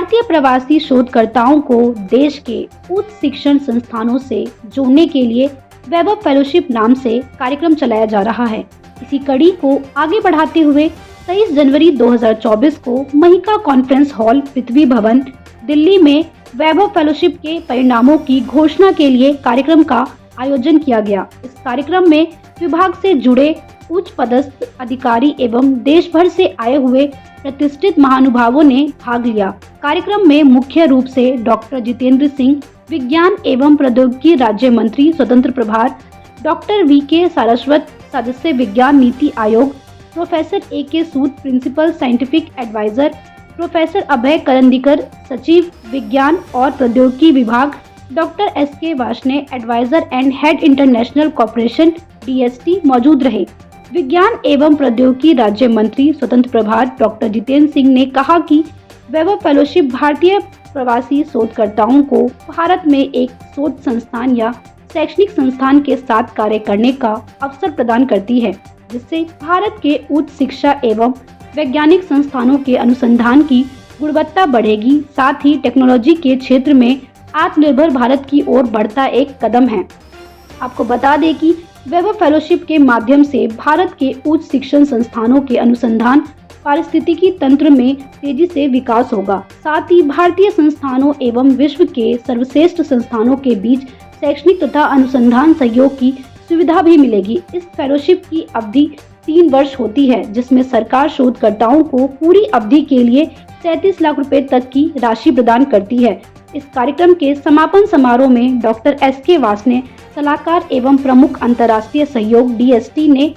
भारतीय प्रवासी शोधकर्ताओं को देश के उच्च शिक्षण संस्थानों से जोड़ने के लिए वैभव फेलोशिप नाम से कार्यक्रम चलाया जा रहा है। इसी कड़ी को आगे बढ़ाते हुए 23 जनवरी 2024 को महिका कॉन्फ्रेंस हॉल पृथ्वी भवन दिल्ली में वैभव फेलोशिप के परिणामों की घोषणा के लिए कार्यक्रम का आयोजन किया गया। इस कार्यक्रम में विभाग से जुड़े उच्च पदस्थ अधिकारी एवं देश भर से आए हुए प्रतिष्ठित महानुभावों ने भाग लिया। कार्यक्रम में मुख्य रूप से डॉक्टर जितेंद्र सिंह, विज्ञान एवं प्रौद्योगिकी राज्य मंत्री स्वतंत्र प्रभार, डॉक्टर वीके सारस्वत, सदस्य विज्ञान नीति आयोग, प्रोफेसर AK सूद, principal scientific adviser, professor Abhay Karandikar, सचिव विज्ञान और प्रौद्योगिकी विभाग, doctor SK Varshney, adviser and head international corporation DST मौजूद रहे। विज्ञान एवं प्रौद्योगिकी राज्य मंत्री स्वतंत्र प्रभार डॉक्टर जितेंद्र सिंह ने कहा कि वैभव फेलोशिप भारतीय प्रवासी शोधकर्ताओं को भारत में एक शोध संस्थान या शैक्षणिक संस्थान के साथ कार्य करने का अवसर प्रदान करती है, जिससे भारत के उच्च शिक्षा एवं वैज्ञानिक संस्थानों के अनुसंधान की गुणवत्ता बढ़ेगी। साथ ही टेक्नोलॉजी के क्षेत्र में आत्मनिर्भर भारत की ओर बढ़ता एक कदम है। आपको बता दें कि वैभव फेलोशिप के माध्यम से भारत के उच्च शिक्षण संस्थानों के अनुसंधान पारिस्थितिकी तंत्र में तेजी से विकास होगा। साथ ही भारतीय संस्थानों एवं विश्व के सर्वश्रेष्ठ संस्थानों के बीच शैक्षणिक तथा अनुसंधान सहयोग की सुविधा भी मिलेगी। इस फेलोशिप की अवधि 3 वर्ष होती है, जिसमें सरकार शोधकर्ताओं को पूरी अवधि के लिए 37 लाख रुपए तक की राशि प्रदान करती है। इस कार्यक्रम के समापन समारोह में डॉक्टर SK वार्ष्णेय, सलाहकार एवं प्रमुख अंतर्राष्ट्रीय सहयोग DST ने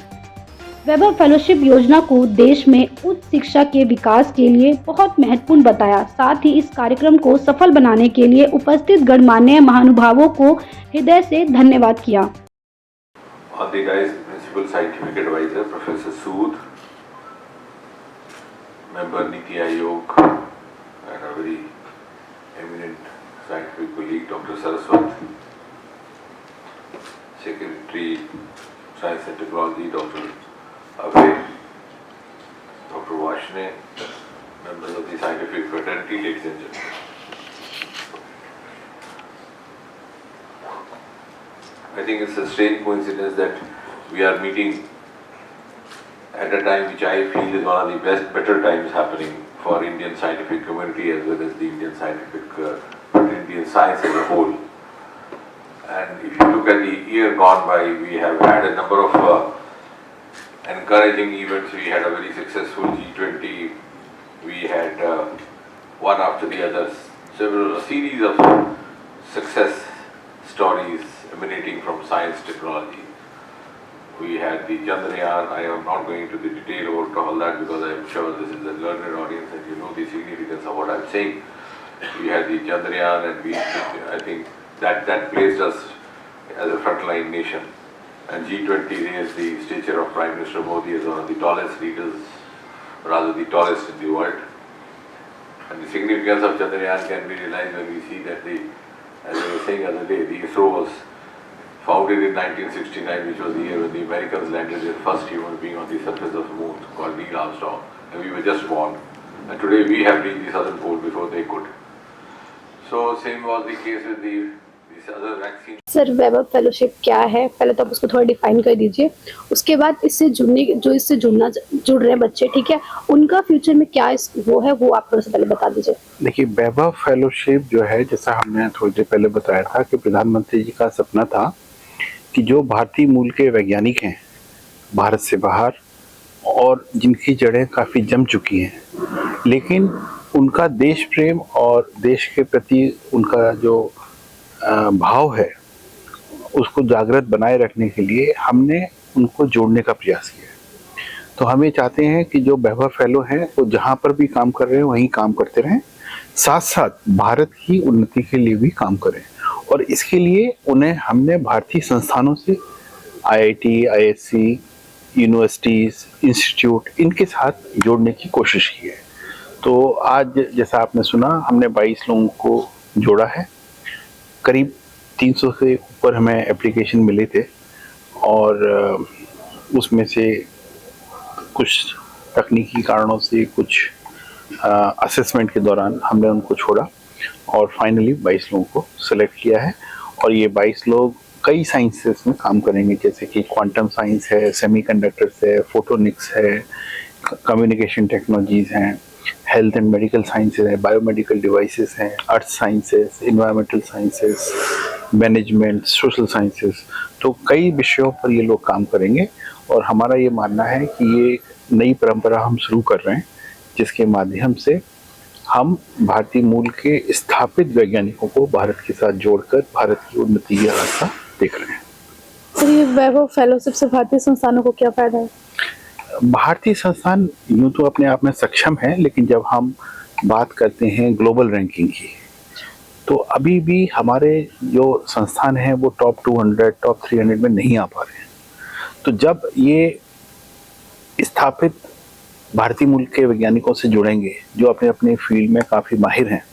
वैभव फेलोशिप योजना को देश में उच्च शिक्षा के विकास के लिए बहुत महत्वपूर्ण बताया। साथ ही इस कार्यक्रम को सफल बनाने के लिए उपस्थित गणमान्य महानुभावों को हृदय से धन्यवाद किया। Principal scientific adviser professor Sood, member NITI Aayog and a very eminent scientific colleague Dr. Saraswat, Secretary Science and Technology Dr. Abhay, Dr. Varshney, members of the scientific fraternity, ladies and gentlemen. I think it's a strange coincidence that we are meeting at a time which I feel is one of the better times happening for Indian scientific community as well as the Indian scientific fraternity and science as a whole. And if you look at the year gone by, we have had a number of encouraging events. We had a very successful G20. We had one after the other, a series of success stories emanating from science technology. We had the Chandrayaan. I am not going into the detail about all that because I am sure this is a learned audience and you know the significance of what I am saying. We had the Chandrayaan and I think that placed us as a frontline nation. And G20 raised the stature of Prime Minister Modi as one of the tallest leaders, rather the tallest in the world. And the significance of Chandrayaan can be realized when we see that as I was saying the other day, the ISRO was founded in 1969, which was the year when the Americans landed their first human being on the surface of the moon, called Neil Armstrong, and we were just born. And today we have reached the southern pole before they could. So same was the case with these other vaccines. Sir, Vaibhav fellowship क्या है? पहले तो आप उसको थोड़ा define कर दीजिए। उसके बाद इससे जुड़ रहे बच्चे, ठीक है, उनका फ्यूचर में क्या वो आप थोड़ा सा पहले बता दीजिए। देखिए, वैभव फेलोशिप जो है, जैसा हमने थोड़ी देर पहले बताया था कि प्रधानमंत्री जी का सपना था कि जो भारतीय मूल के वैज्ञानिक हैं भारत से बाहर और जिनकी जड़ें काफ़ी जम चुकी हैं, लेकिन उनका देश प्रेम और देश के प्रति उनका जो भाव है उसको जागृत बनाए रखने के लिए हमने उनको जोड़ने का प्रयास किया। तो हम ये चाहते हैं कि जो वैभव फेलो हैं वो जहाँ पर भी काम कर रहे हैं वहीं काम करते रहें, साथ साथ भारत की उन्नति के लिए भी काम करें। और इसके लिए उन्हें हमने भारतीय संस्थानों से IIT, ISC, यूनिवर्सिटीज़, इंस्टीट्यूट, इनके साथ जोड़ने की कोशिश की है। तो आज जैसा आपने सुना, हमने 22 लोगों को जोड़ा है। करीब 300 से ऊपर हमें एप्लीकेशन मिले थे और उसमें से कुछ तकनीकी कारणों से, कुछ असेसमेंट के दौरान हमने उनको छोड़ा और फाइनली 22 लोगों को सिलेक्ट किया है। और ये 22 लोग कई साइंसेस में काम करेंगे, जैसे कि क्वांटम साइंस है, सेमीकंडक्टर्स है, फोटोनिक्स है, कम्युनिकेशन टेक्नोलॉजीज हैं, हेल्थ एंड मेडिकल साइंसेज है, बायोमेडिकल डिवाइसेस हैं, अर्थ sciences, environmental sciences, management, social sciences. तो कई विषयों पर ये लोग काम करेंगे और हमारा ये मानना है कि ये एक नई परंपरा हम शुरू कर रहे हैं, जिसके माध्यम से हम भारतीय मूल के स्थापित वैज्ञानिकों को भारत के साथ जोड़कर भारत की उन्नति की रास्ता देख रहे हैं। सर, ये वैभव फेलोशिप से भारतीय संस्थानों को क्या फायदा है? भारतीय संस्थान यूं तो अपने आप में सक्षम है, लेकिन जब हम बात करते हैं ग्लोबल रैंकिंग की, तो अभी भी हमारे जो संस्थान हैं वो टॉप 200, टॉप 300 में नहीं आ पा रहे हैं। तो जब ये स्थापित भारतीय मूल के वैज्ञानिकों से जुड़ेंगे जो अपने अपने फील्ड में काफ़ी माहिर हैं,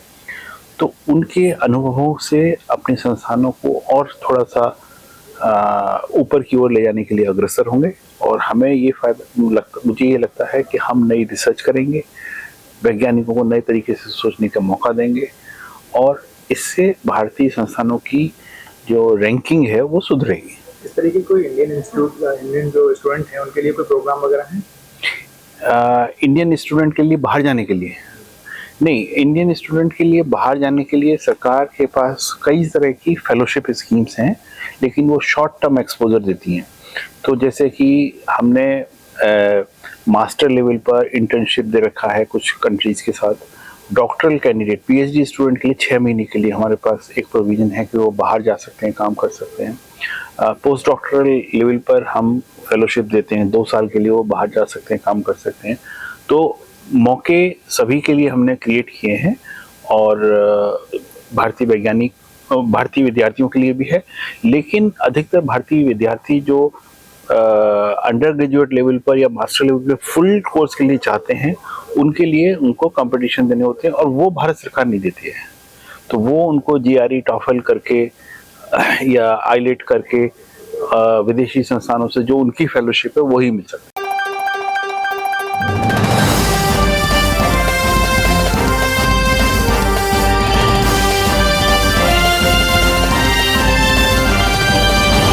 तो उनके अनुभवों से अपने संस्थानों को और थोड़ा सा ऊपर की ओर ले जाने के लिए अग्रसर होंगे। और हमें ये मुझे ये लगता है कि हम नई रिसर्च करेंगे, वैज्ञानिकों को नए तरीके से सोचने का मौका देंगे और इससे भारतीय संस्थानों की जो रैंकिंग है वो सुधरेगी। इस तरीके कोई इंडियन जो स्टूडेंट हैं उनके लिए कोई प्रोग्राम वगैरह है? इंडियन स्टूडेंट के लिए बाहर जाने के लिए नहीं, इंडियन स्टूडेंट के लिए बाहर जाने के लिए सरकार के पास कई तरह की फेलोशिप स्कीम्स हैं, लेकिन वो शॉर्ट टर्म एक्सपोजर देती हैं। तो जैसे कि हमने मास्टर लेवल पर इंटर्नशिप दे रखा है कुछ कंट्रीज के साथ। डॉक्टरल कैंडिडेट, पीएचडी स्टूडेंट के लिए 6 महीने के लिए हमारे पास एक प्रोविजन है कि वो बाहर जा सकते हैं, काम कर सकते हैं। पोस्ट डॉक्टरल लेवल पर हम फेलोशिप देते हैं, 2 साल के लिए वो बाहर जा सकते हैं, काम कर सकते हैं। तो मौके सभी के लिए हमने क्रिएट किए हैं और भारतीय विद्यार्थियों के लिए भी है, लेकिन अधिकतर भारतीय विद्यार्थी जो अंडर ग्रेजुएट लेवल पर या मास्टर लेवल पर फुल कोर्स के लिए चाहते हैं, उनके लिए उनको कंपटीशन देने होते हैं और वो भारत सरकार नहीं देती है। तो वो उनको जीआरई टॉफल करके या आईलेट करके विदेशी संस्थानों से जो उनकी फेलोशिप है वही मिल सकती है।